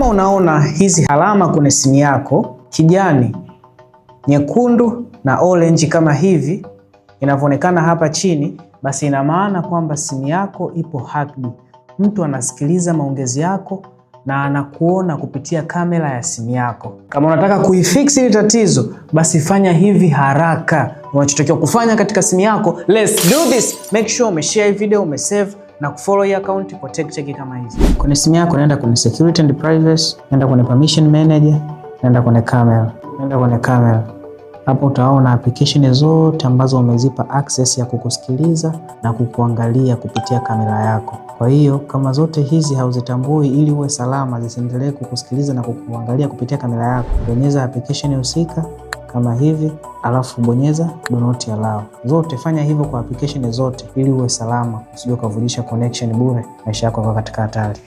Kama unaona hizi alama kwenye simu yako, kijani, nyekundu na orange kama hivi inavyoonekana hapa chini, basi ina maana kwamba simu yako ipo hacked. Mtu anasikiliza maongezi yako na anakuona kupitia kamera ya simu yako. Kama unataka kuifix hili tatizo, basi fanya hivi haraka. Unachotakiwa kufanya katika simu yako, let's do this. Make sure umeshare video, umesave na kufollow hii account protect check kama hizi. Kwenye simu yako nenda kwenye security and privacy, nenda kwenye permission manager, nenda kwenye camera. Hapo utaona application zote ambazo umezipa access ya kukusikiliza na kukuangalia kupitia kamera yako. Kwa hiyo kama zote hizi hauzitambui, ili uwe salama zisiendelee kukusikiliza na kukuangalia kupitia kamera yako, bonyeza application husika kama hivi, alafu bonyeza do not allow. Zote fanya hivyo kwa application zote ili uwe salama, usije kuvujisha connection bure, maisha yako kwa katika hatari.